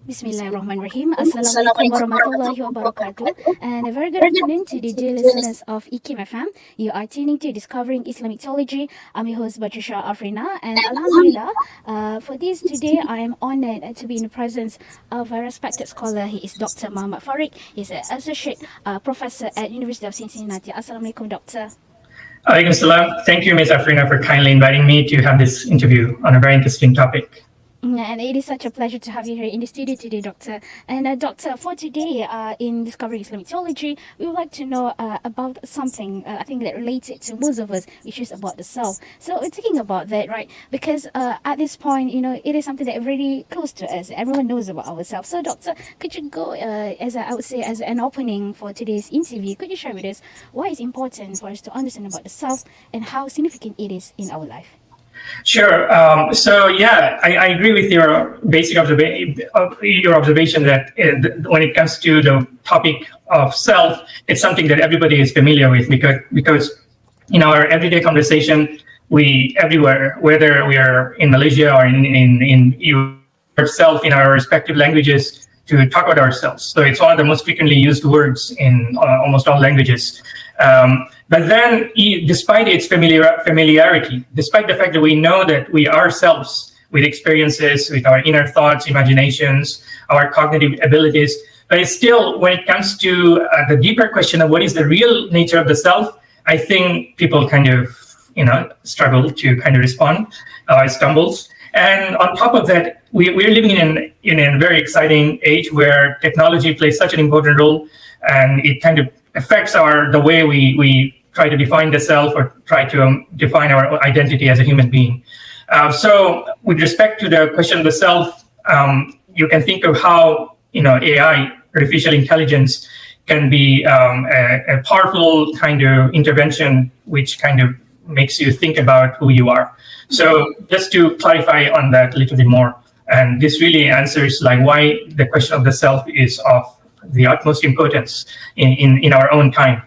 Bismillahirrahmanirrahim. Assalamualaikum warahmatullahi wabarakatuh. And a very good afternoon to the dear listeners of IKIMfm. You are tuning to Discovering Islamic Theology. I'm your host, Batrisha Afrina. And Alhamdulillah, for this today, I am honored to be in the presence of a respected scholar. He is Dr. Muhammad Faruque. He's an associate professor at University of Cincinnati. Assalamualaikum, Doctor. Alaikum salam. Thank you, Ms. Afrina, for kindly inviting me to have this interview on a very interesting topic. And it is such a pleasure to have you here in the studio today, Doctor. And Doctor, for today, in Discovering Islamic Theology, we would like to know about something, I think that related to most of us, which is about the self. So we're thinking about that, right? Because at this point, it is something that is really close to us. Everyone knows about ourselves. So, Doctor, could you go, as an opening for today's interview, could you share with us why it's important for us to understand about the self and how significant it is in our life? Sure. I agree with your basic observation that when it comes to the topic of self, it's something that everybody is familiar with because in our everyday conversation, we everywhere, whether we are in Malaysia or in ourselves in our respective languages, to talk about ourselves. So it's one of the most frequently used words in almost all languages. But then, despite its familiarity, despite the fact that we know that we ourselves, with experiences, with our inner thoughts, imaginations, our cognitive abilities, but it's still, when it comes to the deeper question of what is the real nature of the self, I think people kind of, struggle to kind of respond, stumbles. And on top of that, we're living in a very exciting age where technology plays such an important role, and it kind of affects the way we try to define the self or try to define our identity as a human being. So with respect to the question of the self, you can think of how AI, artificial intelligence, can be a powerful kind of intervention which kind of makes you think about who you are. So just to clarify on that a little bit more, and this really answers why the question of the self is of the utmost importance in our own time.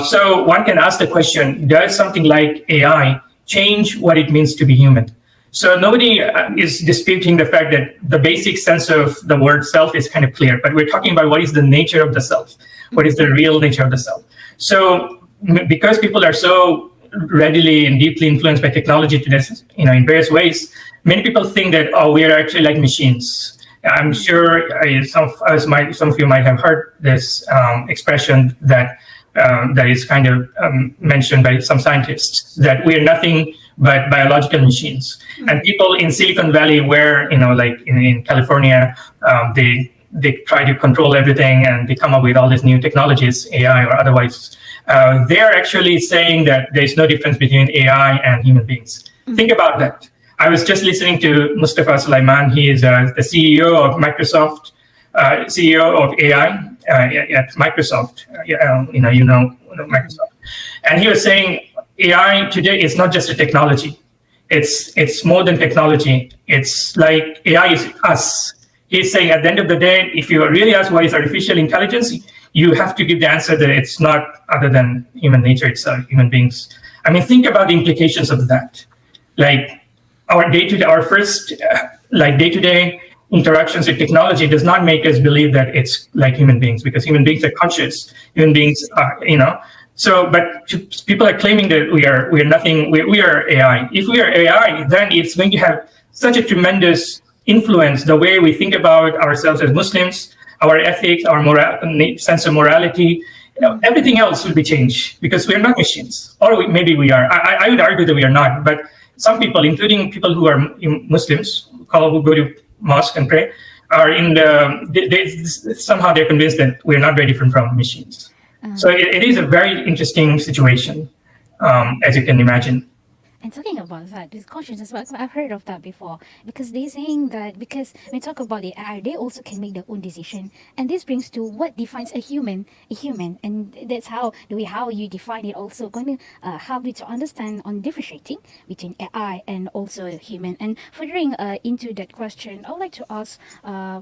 So one can ask the question, does something like AI change what it means to be human? So nobody is disputing the fact that the basic sense of the word self is kind of clear, but we're talking about what is the nature of the self? What is the real nature of the self? So because people are so readily and deeply influenced by technology today, in various ways, many people think that, we are actually like machines. I'm sure some of you might have heard this expression that is kind of mentioned by some scientists, that we are nothing but biological machines. Mm-hmm. And people in Silicon Valley, where like in California, they try to control everything and they come up with all these new technologies, AI or otherwise. They are actually saying that there's no difference between AI and human beings. Mm-hmm. Think about that. I was just listening to Mustafa Sulaiman. He is the CEO of Microsoft, CEO of AI at Microsoft. Microsoft, and he was saying AI today is not just a technology. It's more than technology. It's like AI is us. He's saying at the end of the day, if you really ask what is artificial intelligence, you have to give the answer that it's not other than human nature. It's human beings. I mean, think about the implications of that. Like our first day-to-day interactions with technology does not make us believe that it's like human beings, because human beings are conscious. Human beings are, So, but people are claiming that we are nothing. We are AI. If we are AI, then it's going to have such a tremendous influence the way we think about ourselves as Muslims, our ethics, our sense of morality. Everything else will be changed because we are not machines, or maybe we are. I would argue that we are not, but some people, including people who are Muslims, who go to mosque and pray, are somehow they're convinced that we're not very different from machines. So it is a very interesting situation, as you can imagine. And talking about that, this consciousness, I've heard of that before, because they're saying that because when we talk about the AI, they also can make their own decision. And this brings to what defines a human. And that's how you define it also going to help you to understand on differentiating between AI and also human. And furthering into that question, I would like to ask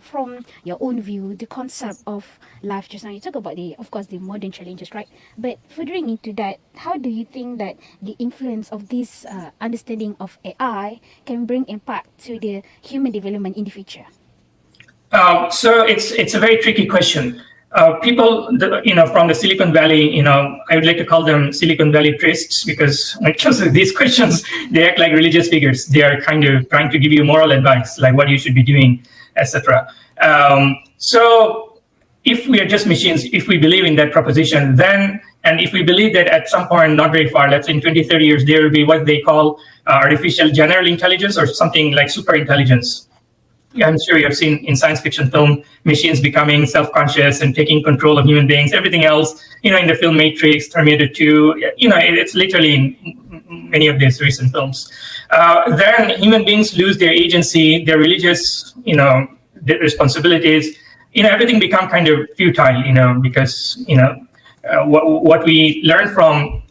from your own view, the concept of life just now. You talk about the modern challenges, right? But furthering into that, how do you think that the influence of this understanding of AI can bring impact to the human development in the future? So it's a very tricky question. People, from the Silicon Valley, I would like to call them Silicon Valley priests, because when it comes to these questions, they act like religious figures. They are kind of trying to give you moral advice, like what you should be doing, etc. So if we are just machines, if we believe in that proposition, then, and if we believe that at some point, not very far, let's say in 20, 30 years, there will be what they call artificial general intelligence, or something like super intelligence. I'm sure you have seen in science fiction film, machines becoming self-conscious and taking control of human beings, everything else, in the film Matrix, Terminator 2, it's literally in many of these recent films. Then human beings lose their agency, their religious, their responsibilities, everything become kind of futile, because, what we learn from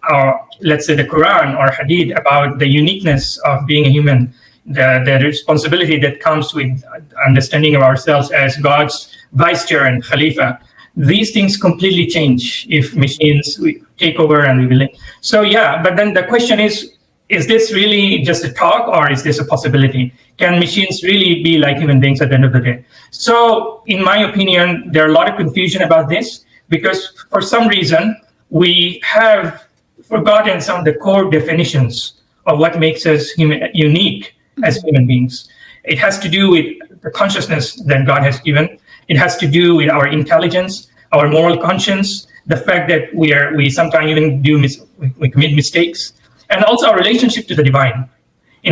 let's say the Quran or Hadith about the uniqueness of being a human, the responsibility that comes with understanding of ourselves as God's vicechair and Khalifa. These things completely change if machines take over and we believe. So yeah, but then the question is this really just a talk, or is this a possibility? Can machines really be like human beings at the end of the day? So in my opinion, there are a lot of confusion about this, because for some reason, we have forgotten some of the core definitions of what makes us unique as human beings. It has to do with the consciousness that God has given. It has to do with our intelligence, our moral conscience, the fact that we sometimes even we commit mistakes, and also our relationship to the divine.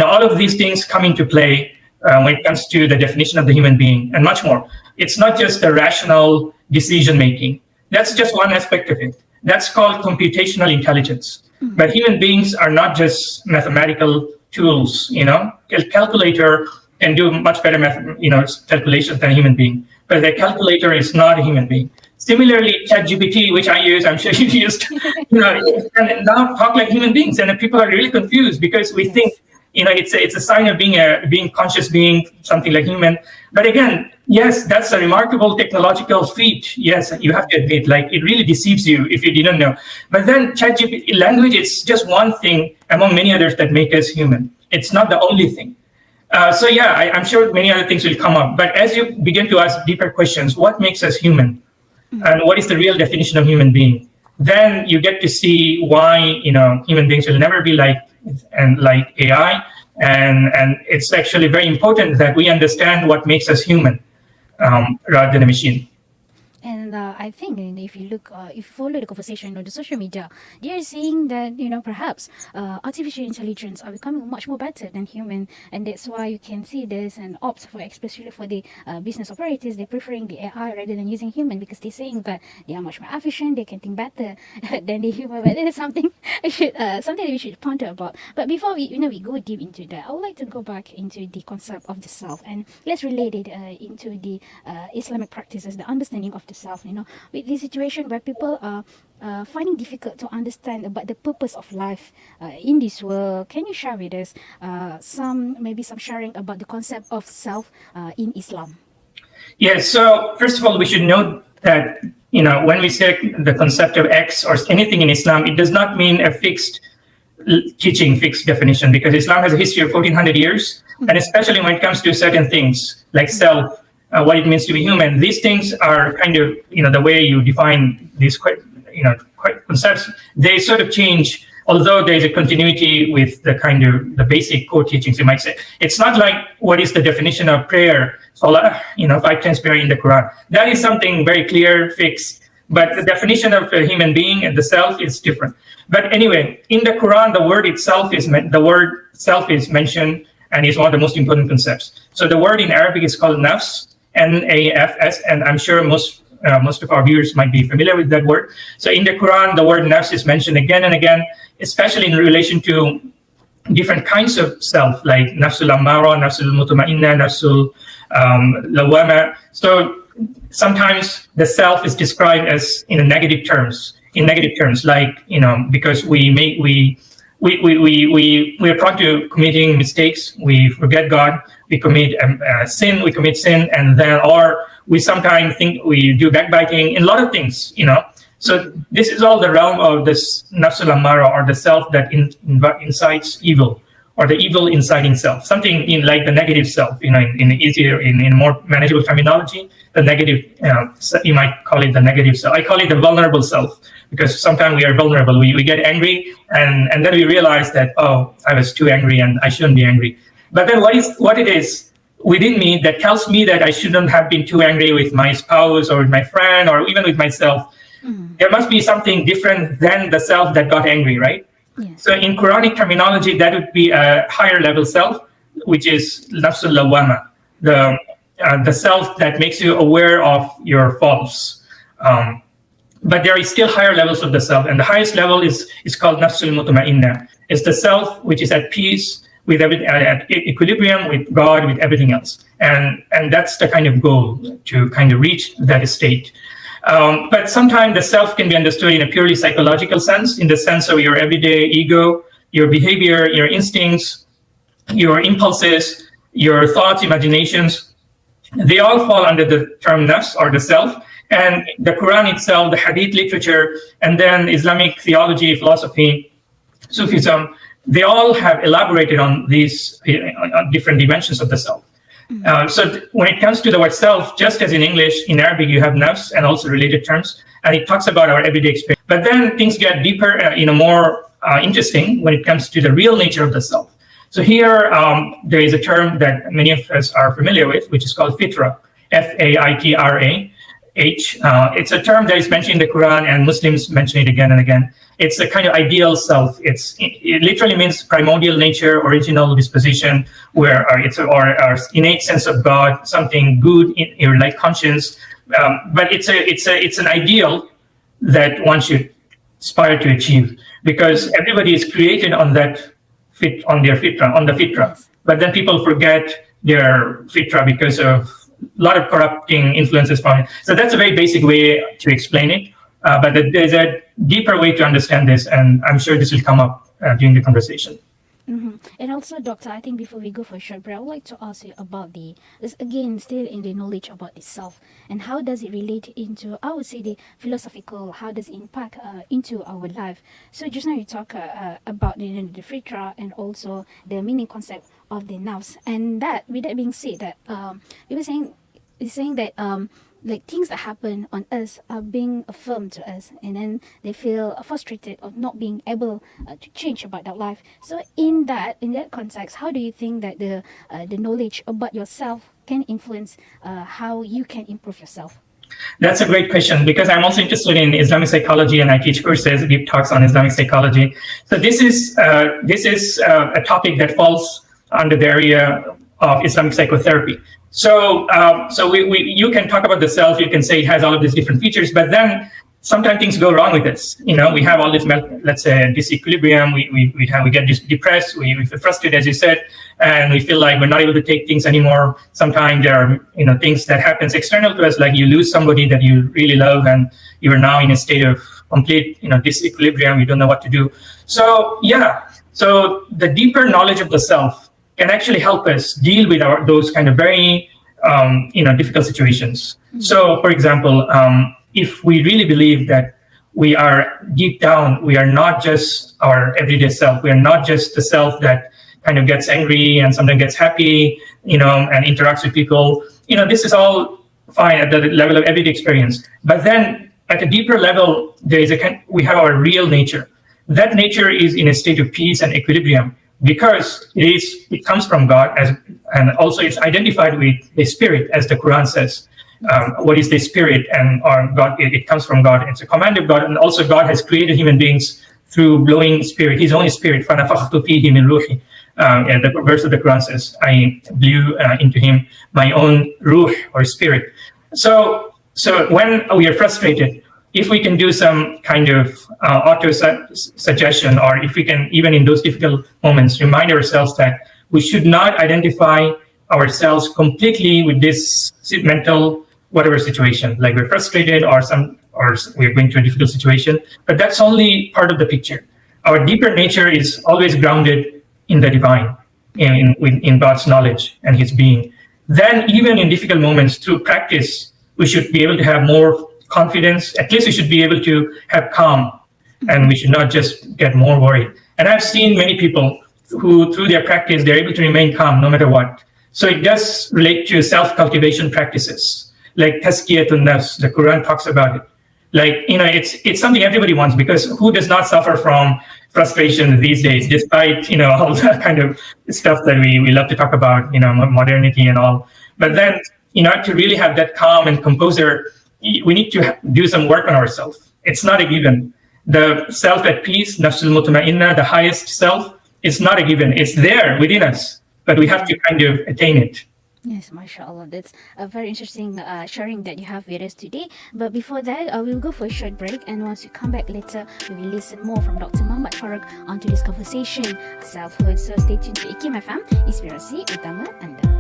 All of these things come into play when it comes to the definition of the human being, and much more. It's not just the rational decision making. That's just one aspect of it. That's called computational intelligence. But human beings are not just mathematical tools. A calculator can do much better calculations than a human being, but the calculator is not a human being. Similarly, ChatGPT, which I use, I'm sure you've used, can now talk like human beings, and people are really confused because we think, it's a sign of being conscious being, something like human. But again, yes, that's a remarkable technological feat. Yes, you have to admit, it really deceives you if you didn't know. But then ChatGPT language, it's just one thing among many others that make us human. It's not the only thing. So yeah, I'm sure many other things will come up. But as you begin to ask deeper questions, what makes us human? And what is the real definition of human being? Then you get to see why, human beings will never be like AI. And it's actually very important that we understand what makes us human rather than a machine. And I think if you look, if you follow the conversation on the social media, they are saying that, perhaps artificial intelligence are becoming much more better than human. And that's why you can see there's an opt for, especially for the business operators, they're preferring the AI rather than using human, because they're saying that they are much more efficient, they can think better than the human. But it is something something that we should ponder about. But before we go deep into that, I would like to go back into the concept of the self, and let's relate it into the Islamic practices, the understanding of the self, with the situation where people are finding difficult to understand about the purpose of life in this world. Can you share with us some sharing about the concept of self in Islam? Yes. So first of all, we should note that when we say the concept of X or anything in Islam, it does not mean a fixed teaching, fixed definition, because Islam has a history of 1400 years, and especially when it comes to certain things like self, what it means to be human. These things are kind of, the way you define these, concepts, they sort of change, although there's a continuity with the basic core teachings, you might say. It's not like what is the definition of prayer, salah, 5 times prayer in the Quran. That is something very clear, fixed. But the definition of a human being and the self is different. But anyway, in the Quran, the word self is mentioned, and is one of the most important concepts. So the word in Arabic is called nafs, N-A-F-S, and I'm sure most of our viewers might be familiar with that word. So in the Quran, the word nafs is mentioned again and again, especially in relation to different kinds of self, like nafsul ammara, nafsul mutma'inna, nafsul lawama. So sometimes the self is described as in negative terms, like, because we are prone to committing mistakes. We forget God. We commit sin, and then, or we sometimes think we do backbiting in a lot of things, So this is all the realm of this nafsul ammara, or the self that incites evil or the evil inciting self, something in like the negative self, in more manageable terminology, the negative, you might call it the negative self. I call it the vulnerable self, because sometimes we are vulnerable. We get angry, and then we realize that, oh, I was too angry and I shouldn't be angry. But then what it is within me that tells me that I shouldn't have been too angry with my spouse or with my friend or even with myself. There must be something different than the self that got angry, right? Yes. So in Quranic terminology, that would be a higher level self, which is nafsul lawama, the self that makes you aware of your faults. But there is still higher levels of the self, and the highest level is called nafsul mutma'inna. It's the self which is at peace with at equilibrium with God, with everything else, and that's the kind of goal, to kind of reach that state. But sometimes the self can be understood in a purely psychological sense, in the sense of your everyday ego, your behavior, your instincts, your impulses, your thoughts, imaginations. They all fall under the term nafs, or the self. And the Quran itself, the Hadith literature, and then Islamic theology, philosophy, Sufism, they all have elaborated on these different dimensions of the self. So when it comes to the word self, just as in English, in Arabic, you have nafs and also related terms, and it talks about our everyday experience. But then things get deeper, more interesting when it comes to the real nature of the self. So here, there is a term that many of us are familiar with, which is called fitra, F-A-I-T-R-A. It's a term that is mentioned in the Quran, and Muslims mention it again and again. It's a kind of ideal self. It literally means primordial nature, original disposition, where it's our innate sense of God, something good in your like conscience. But it's an ideal that one should aspire to achieve, because everybody is created on that on the fitra. But then people forget their fitra because of a lot of corrupting influences from it. So that's a very basic way to explain it. But there's a deeper way to understand this, and I'm sure this will come up during the conversation. Mm-hmm. And also, Doctor, I think before we go for a short break, I would like to ask you about this again, still in the knowledge about the self, and how does it relate into, I would say, the philosophical, how does it impact into our life? So just now you talk about the fitra and also the meaning concept of the nafs, and that, with that being said, that you were saying that like things that happen on us are being affirmed to us, and then they feel frustrated of not being able to change about their life. So in that context, how do you think that the knowledge about yourself can influence how you can improve yourself? That's a great question, because I'm also interested in Islamic psychology, and I teach courses, deep talks on Islamic psychology. So this is a topic that falls under the area of Islamic psychotherapy. So you can talk about the self, you can say it has all of these different features, but then sometimes things go wrong with this. We have all this, let's say, disequilibrium, we get depressed, we feel frustrated, as you said, and we feel like we're not able to take things anymore. Sometimes there are, things that happens external to us, like you lose somebody that you really love, and you are now in a state of complete, disequilibrium, you don't know what to do. So the deeper knowledge of the self can actually help us deal with those kind of very, difficult situations. Mm-hmm. So, for example, if we really believe that we are deep down, we are not just our everyday self, we are not just the self that kind of gets angry and sometimes gets happy, and interacts with people, this is all fine at the level of everyday experience. But then at a deeper level, we have our real nature. That nature is in a state of peace and equilibrium, because it comes from God, and also it's identified with the spirit, as the Quran says. What is the spirit? And God, it comes from God. It's a command of God, and also God has created human beings through blowing spirit, His own spirit. فَنَفَخْتُ فِيهِ مِنْ رُوحِي. And the verse of the Quran says, I blew into him my own ruh, or spirit. So when we are frustrated, if we can do some kind of auto-suggestion, or if we can, even in those difficult moments, remind ourselves that we should not identify ourselves completely with this mental whatever situation, like we're frustrated or we're going through a difficult situation, but that's only part of the picture. Our deeper nature is always grounded in the divine, in God's knowledge and His being. Then even in difficult moments, through practice, we should be able to have more confidence. At least we should be able to have calm, and we should not just get more worried. And I've seen many people who through their practice, they're able to remain calm no matter what. So it does relate to self-cultivation practices, like tazkiyatun nafs. The Quran talks about it. Like, it's something everybody wants, because who does not suffer from frustration these days, despite, all the kind of stuff that we love to talk about, modernity and all. But then, to really have that calm and composure, we need to do some work on ourselves. It's not a given. The self at peace, nafsul mutma'inna, the highest self, it's not a given. It's there within us, but we have to kind of attain it. Yes, mashallah. That's a very interesting sharing that you have with us today. But before that, we'll go for a short break. And once we come back later, we will listen more from Dr. Muhammad Faruque onto this conversation, selfhood. So stay tuned to IKIMfm, inspirasi utama anda.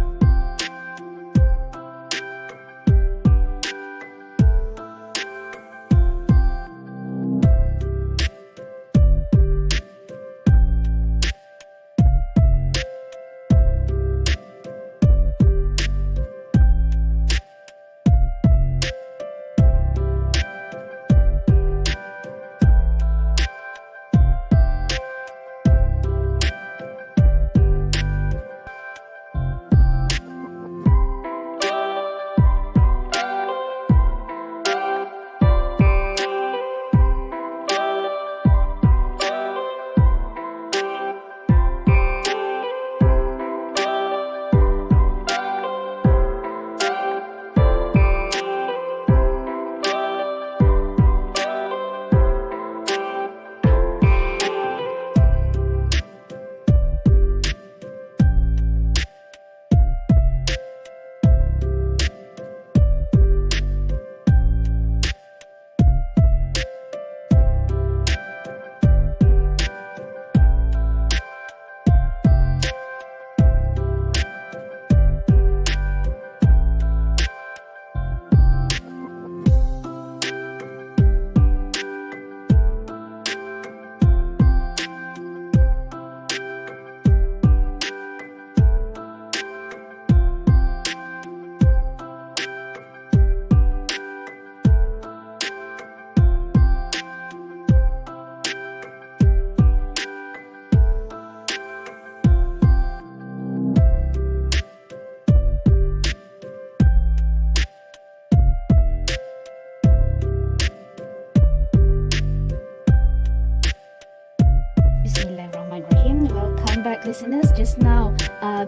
Listeners, just now,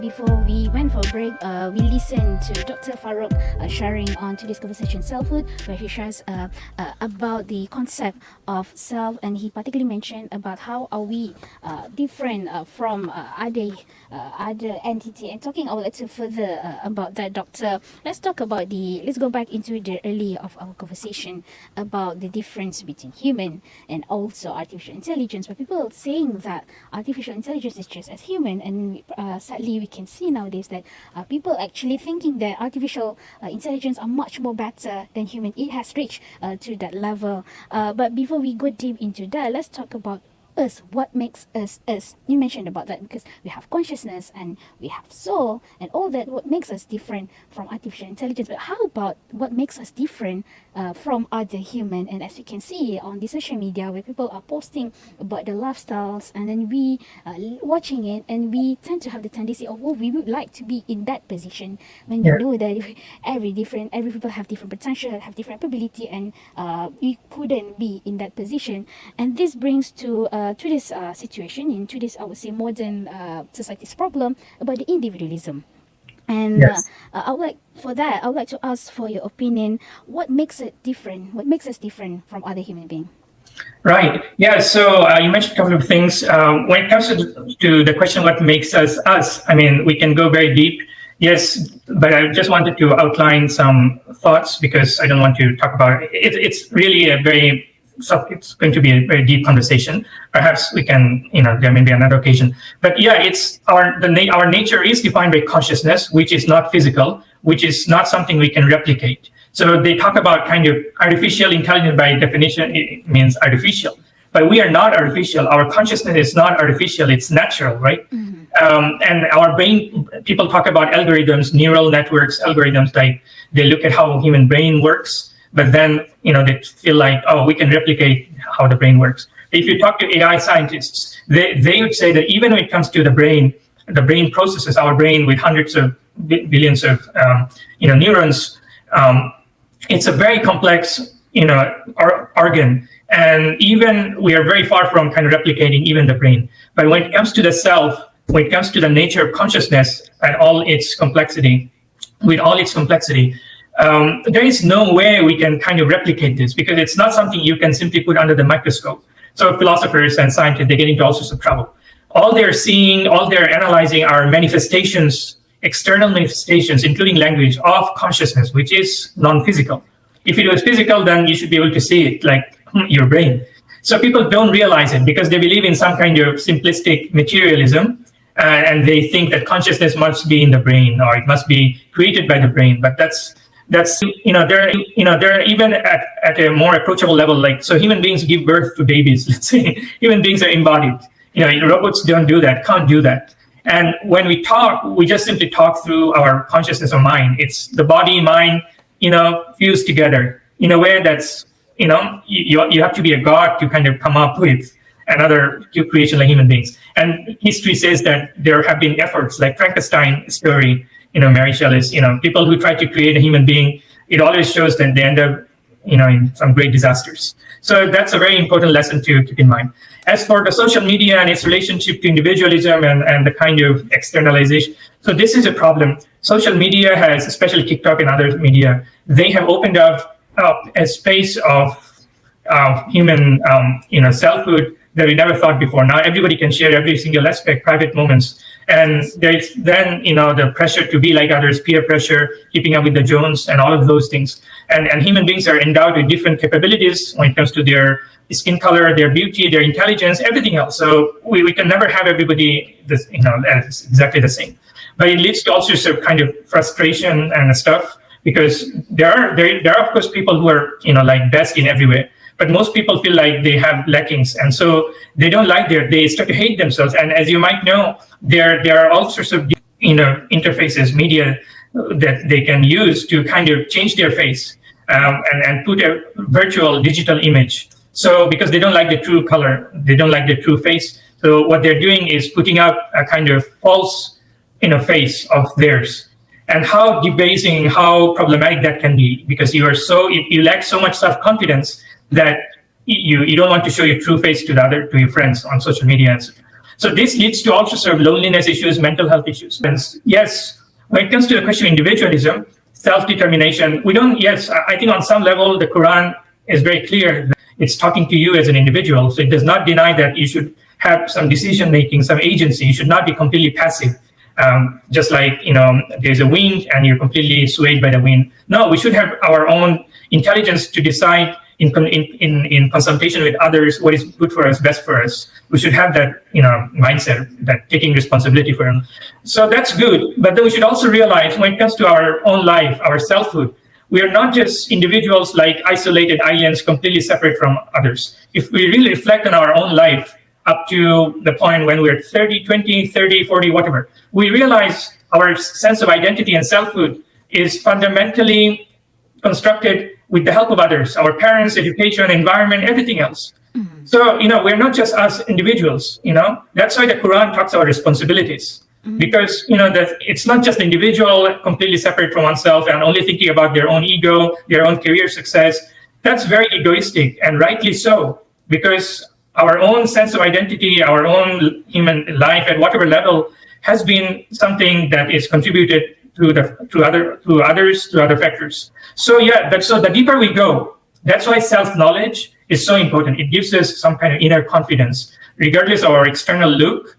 before we went for a break, we listened to Dr. Faruque sharing on today's conversation, selfhood, where he shares about the concept of self, and he particularly mentioned about how are we different from other entity. And talking a little further about that, Doctor, let's go back into the early of our conversation about the difference between human and also artificial intelligence, where people are saying that artificial intelligence is just as human, and sadly we can see nowadays that people actually thinking that artificial intelligence are much more better than human. It has reached to that level. But before we go deep into that, let's talk about us. What makes us us? You mentioned about that, because we have consciousness and we have soul and all that. What makes us different from artificial intelligence? But how about what makes us different from other human? And as you can see on the social media, where people are posting about the lifestyles, and then we watching it, and we tend to have the tendency of, oh, we would like to be in that position, when you know that every people have different potential, have different ability, and we couldn't be in that position. And this brings to this situation, into this, I would say, modern society's problem about the individualism. And I would like to ask for your opinion. What makes it different? What makes us different from other human beings? Right. Yeah. So you mentioned a couple of things. When it comes to the question, what makes us us? I mean, we can go very deep. Yes, but I just wanted to outline some thoughts, because I don't want to talk about it. It's really it's going to be a very deep conversation. Perhaps we can, there may be another occasion. But yeah, it's our nature is defined by consciousness, which is not physical, which is not something we can replicate. So they talk about kind of artificial intelligence. By definition, it means artificial. But we are not artificial. Our consciousness is not artificial. It's natural, right? Mm-hmm. And our brain, people talk about algorithms, neural networks, algorithms, like they look at how human brain works. But then, they feel like, oh, we can replicate how the brain works. If you talk to AI scientists, they would say that even when it comes to the brain processes, our brain with hundreds of billions of neurons, it's a very complex organ, and even we are very far from kind of replicating even the brain. But when it comes to the self, when it comes to the nature of consciousness and all its complexity, there is no way we can kind of replicate this, because it's not something you can simply put under the microscope. So philosophers and scientists, they get into all sorts of trouble. All they're seeing, all they're analyzing are manifestations, external manifestations, including language, of consciousness, which is non-physical. If it was physical, then you should be able to see it, like your brain. So people don't realize it because they believe in some kind of simplistic materialism, and they think that consciousness must be in the brain, or it must be created by the brain. But that's they're even at a more approachable level. Like, so human beings give birth to babies. Let's say human beings are embodied. Robots don't do that, can't do that. And when we talk, we just simply talk through our consciousness or mind. It's the body, mind, fused together in a way that's, you have to be a god to kind of come up with another creation like human beings. And history says that there have been efforts like Frankenstein's story, Mary Shelley's, people who try to create a human being, it always shows that they end up, in some great disasters. So that's a very important lesson to keep in mind. As for the social media and its relationship to individualism and the kind of externalization, so this is a problem. Social media has, especially TikTok and other media, they have opened up a space of human, selfhood that we never thought before. Now everybody can share every single aspect, private moments. And there's then, the pressure to be like others, peer pressure, keeping up with the Jones and all of those things. And human beings are endowed with different capabilities when it comes to their skin color, their beauty, their intelligence, everything else. So we can never have everybody, as exactly the same. But it leads to all sorts of kind of frustration and stuff, because there are of course people who are, like best in every way. But most people feel like they have lackings, and so they don't like they start to hate themselves. And as you might know, there are all sorts of interfaces, media that they can use to kind of change their face and put a virtual digital image. So because they don't like the true color, they don't like the true face. So what they're doing is putting up a kind of false face of theirs. And how debasing, how problematic that can be, because you lack so much self-confidence that you don't want to show your true face to your friends on social media. So this leads to all sorts of loneliness issues, mental health issues. And yes, when it comes to the question of individualism, self-determination, I think on some level the Quran is very clear that it's talking to you as an individual. So it does not deny that you should have some decision-making, some agency. You should not be completely passive. Just like, there's a wind and you're completely swayed by the wind. No, we should have our own intelligence to decide in consultation with others what is good for us, best for us. We should have that, mindset, that taking responsibility for them. So that's good. But then we should also realize when it comes to our own life, our selfhood, we are not just individuals like isolated islands completely separate from others. If we really reflect on our own life, up to the point when we're 30, 20, 30, 40, whatever, we realize our sense of identity and selfhood is fundamentally constructed with the help of others, our parents, education, environment, everything else. Mm-hmm. So, we're not just us individuals, That's why the Quran talks about responsibilities. Mm-hmm. Because, that it's not just the individual completely separate from oneself and only thinking about their own ego, their own career success. That's very egoistic, and rightly so, because our own sense of identity, our own human life at whatever level has been something that is contributed to other factors. So so the deeper we go, that's why self-knowledge is so important. It gives us some kind of inner confidence, regardless of our external look,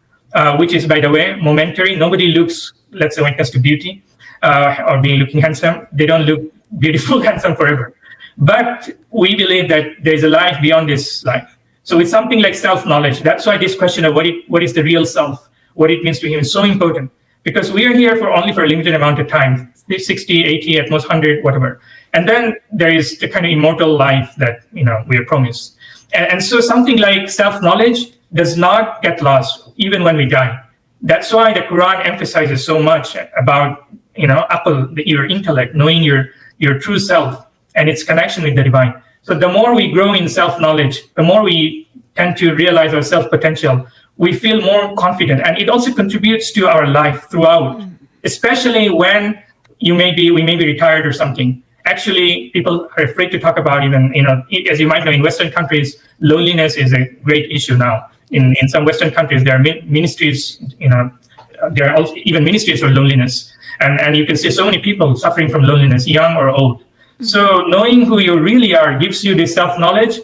which is, by the way, momentary. Nobody looks, let's say when it comes to beauty or looking handsome, they don't look beautiful, handsome forever. But we believe that there's a life beyond this life. So with something like self-knowledge, that's why this question of what is the real self, what it means to him is so important. Because we are here only for a limited amount of time, 60, 80, at most 100, whatever. And then there is the kind of immortal life that, we are promised. And so something like self-knowledge does not get lost, even when we die. That's why the Quran emphasizes so much about, your intellect, knowing your true self and its connection with the divine. So the more we grow in self-knowledge, the more we tend to realize our self-potential, we feel more confident, and it also contributes to our life throughout, especially when we may be retired or something. Actually, people are afraid to talk about, even, as you might know, in Western countries, loneliness is a great issue now. In some Western countries, there are ministries, there are also even ministries for loneliness. And you can see so many people suffering from loneliness, young or old. So knowing who you really are gives you this self-knowledge,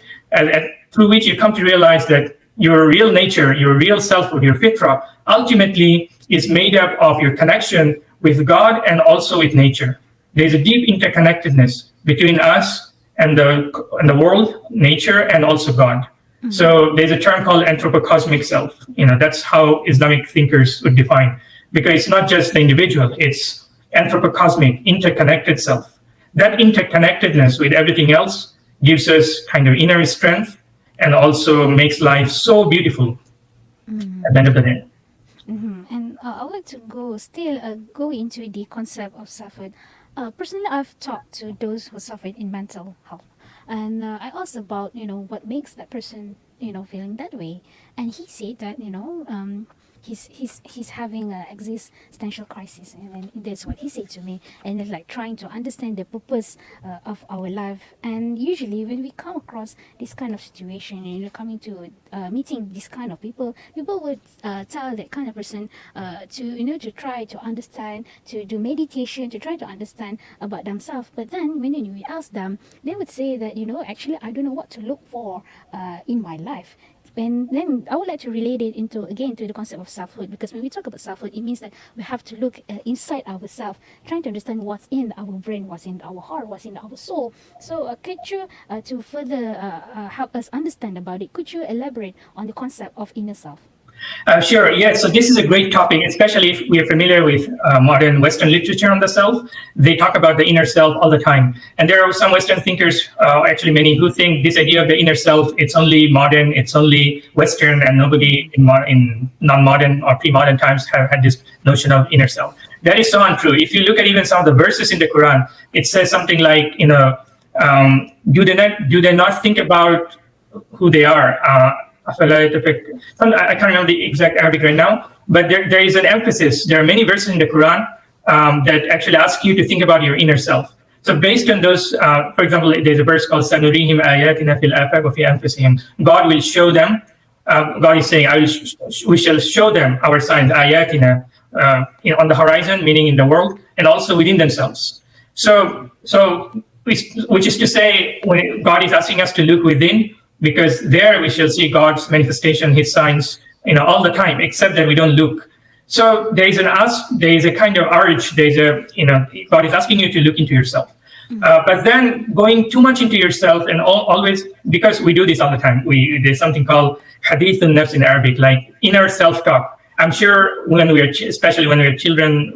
through which you come to realize that your real nature, your real selfhood, your fitra, ultimately is made up of your connection with God and also with nature. There's a deep interconnectedness between us and the world, nature, and also God. Mm-hmm. So there's a term called anthropocosmic self. That's how Islamic thinkers would define, because it's not just the individual, it's anthropocosmic, interconnected self. That interconnectedness with everything else gives us kind of inner strength and also makes life so beautiful at the end of the day. Mm-hmm. And I would like to go into the concept of selfhood. Personally, I've talked to those who suffered in mental health, and I asked about what makes that person feeling that way, and he said that he's having an existential crisis, and that's what he said to me, and it's like trying to understand the purpose of our life. And usually when we come across this kind of situation, coming to meeting this kind of people would tell that kind of person to try to understand, to do meditation, to try to understand about themselves. But then when you ask them, they would say that actually I don't know what to look for in my life. And then I would like to relate it to the concept of selfhood, because when we talk about selfhood, it means that we have to look inside ourselves, trying to understand what's in our brain, what's in our heart, what's in our soul. So could you, to further help us understand about it, could you elaborate on the concept of inner self? Sure. Yeah. So this is a great topic, especially if we are familiar with modern Western literature on the self. They talk about the inner self all the time. And there are some Western thinkers, actually many, who think this idea of the inner self, it's only modern, it's only Western, and nobody in non-modern or pre-modern times have had this notion of inner self. That is so untrue. If you look at even some of the verses in the Quran, it says something like, do they not think about who they are? I can't remember the exact Arabic right now, but there is an emphasis. There are many verses in the Quran that actually ask you to think about your inner self. So based on those, for example, there's a verse called "Sanurihim ayatina fil afaq wa fi anfusihim." God will show them. God is saying, "We shall show them our signs, ayatina, on the horizon, meaning in the world, and also within themselves." So which is to say, when God is asking us to look within, because there we shall see God's manifestation, His signs, all the time, except that we don't look. So there is a kind of urge. God is asking you to look into yourself. But then going too much into yourself, and always, because we do this all the time, there's something called hadithun nafs in Arabic, like inner self-talk. I'm sure especially when we were children,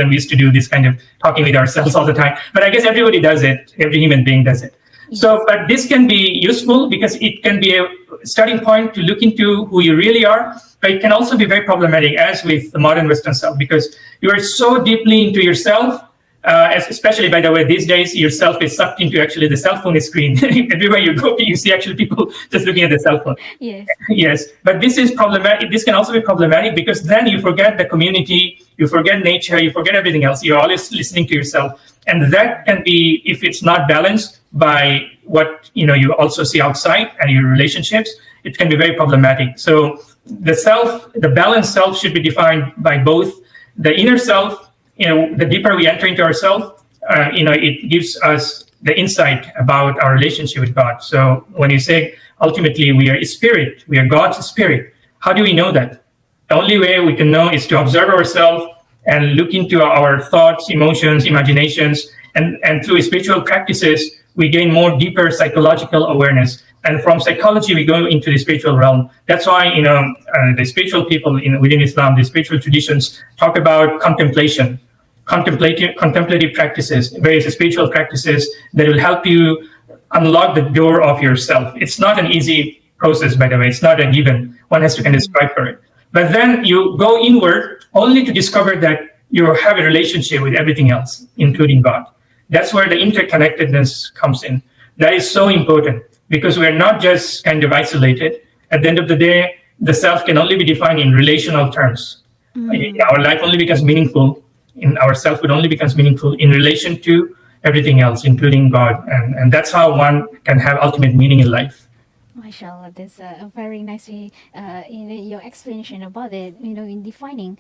we used to do this kind of talking with ourselves all the time. But I guess everybody does it. Every human being does it. So, but this can be useful because it can be a starting point to look into who you really are, but it can also be very problematic, as with the modern Western self, because you are so deeply into yourself, especially, by the way, these days, yourself is sucked into actually the cell phone screen. Everywhere you go, you see actually people just looking at the cell phone. Yes. Yes, but this is problematic. This can also be problematic because then you forget the community, you forget nature, you forget everything else. You're always listening to yourself. And that can be, if it's not balanced by what you also see outside and your relationships, it can be very problematic. So the balanced self should be defined by both the inner self. The deeper we enter into ourselves, it gives us the insight about our relationship with God. So when you say ultimately we are a spirit, we are God's spirit, how do we know that? The only way we can know is to observe ourselves and look into our thoughts, emotions, imaginations, and through spiritual practices, we gain more deeper psychological awareness. And from psychology, we go into the spiritual realm. That's why, the spiritual people within Islam, the spiritual traditions talk about contemplative practices, various spiritual practices that will help you unlock the door of yourself. It's not an easy process, by the way. It's not a given. One has to kind of strive for it. But then you go inward only to discover that you have a relationship with everything else, including God. That's where the interconnectedness comes in. That is so important because we're not just kind of isolated. At the end of the day, the self can only be defined in relational terms. Our life only becomes meaningful, in ourself it only becomes meaningful in relation to everything else, including God. And that's how one can have ultimate meaning in life. MashaAllah, that's a very nice way, your explanation about it, in defining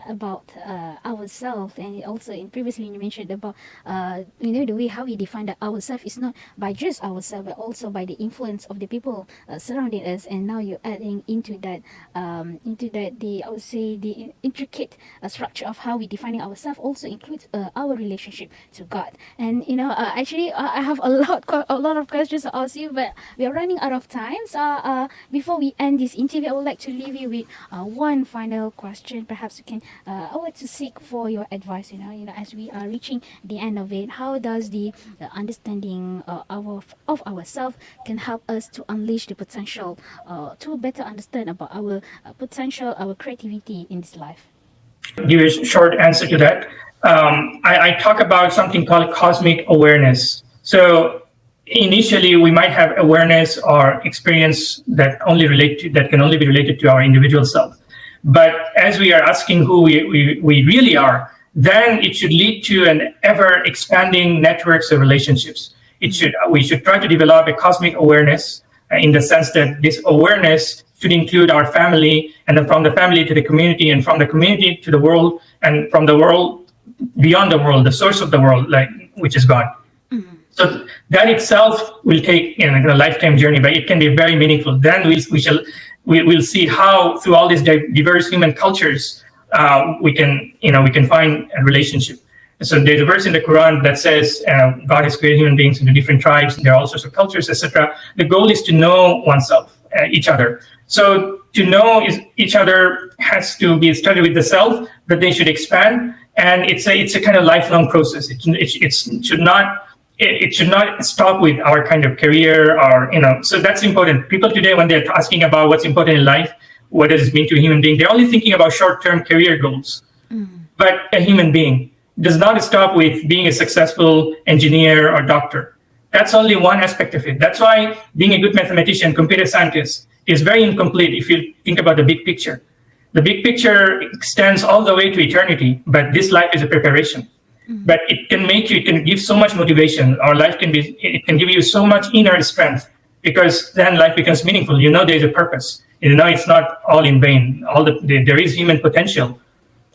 about ourselves. And also in previously you mentioned about, the way how we define that ourselves is not by just ourselves, but also by the influence of the people surrounding us. And now you're adding into that, I would say, the intricate structure of how we defining ourselves also includes our relationship to God. And, actually, I have a lot of questions to ask you, but we are running out of time. So before we end this interview, I would like to leave you with one final question. Perhaps you can, I would like to seek for your advice, as we are reaching the end of it. How does the understanding of ourselves can help us to unleash the potential, to better understand about our potential, our creativity in this life? Give a short answer to that. I talk about something called cosmic awareness. So initially, we might have awareness or experience that can only be related to our individual self. But as we are asking who we really are, then it should lead to an ever expanding networks of relationships. We should try to develop a cosmic awareness in the sense that this awareness should include our family, and then from the family to the community, and from the community to the world, and from the world beyond the world, the source of the world, which is God. So that itself will take a lifetime journey, but it can be very meaningful. Then we'll see how through all these diverse human cultures we can find a relationship. So there's a verse in the Quran that says God has created human beings into different tribes. There are all sorts of cultures, etc. The goal is to know oneself, each other. So to know each other has to be started with the self, but they should expand, and it's a kind of lifelong process. It should not stop with our kind of career so that's important. People today, when they're asking about what's important in life, what does it mean to a human being, they're only thinking about short-term career goals. But a human being does not stop with being a successful engineer or doctor. That's only one aspect of it. That's why being a good mathematician, computer scientist is very incomplete if you think about the big picture. The big picture extends all the way to eternity, but this life is a preparation. But it can give so much motivation. Our life can give you so much inner strength, because then life becomes meaningful. There's a purpose. It's not all in vain. There is human potential,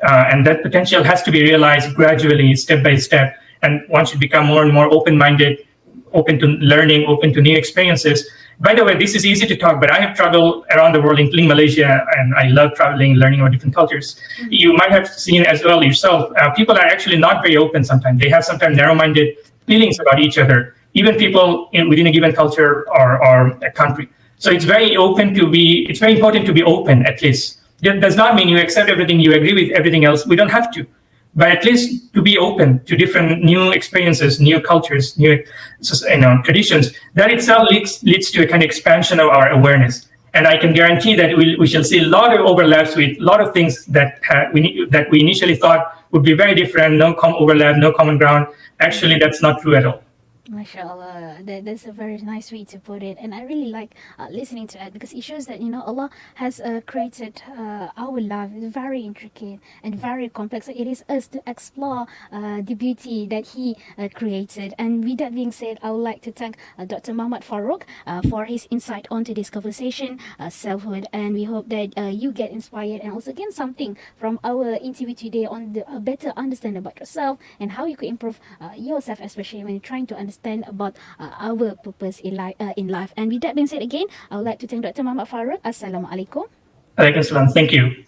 and that potential has to be realized gradually, step by step. And one should become more and more open-minded, open to learning, open to new experiences. By the way, this is easy to talk, but I have traveled around the world, including Malaysia, and I love traveling, learning about different cultures. You might have seen as well yourself, people are actually not very open sometimes. They have sometimes narrow-minded feelings about each other, even people within a given culture or a country. So it's very important to be open, at least. That does not mean you accept everything, you agree with everything else. We don't have to. But at least to be open to different new experiences, new cultures, new traditions, that itself leads to a kind of expansion of our awareness. And I can guarantee that we shall see a lot of overlaps with a lot of things that we initially thought would be very different, no overlap, no common ground. Actually, that's not true at all. MashaAllah, that's a very nice way to put it, and I really like listening to it, because it shows that Allah has created our life very intricate and very complex. So it is us to explore the beauty that He created. And with that being said, I would like to thank Dr. Muhammad Faruque for his insight onto this conversation, selfhood, and we hope that you get inspired and also gain something from our interview today on the better understand about yourself and how you could improve yourself, especially when you're trying to understand about our purpose in life. And with that being said, again, I would like to thank Dr. Muhammad Faruque. Assalamualaikum. Waalaikumsalam. Thank you.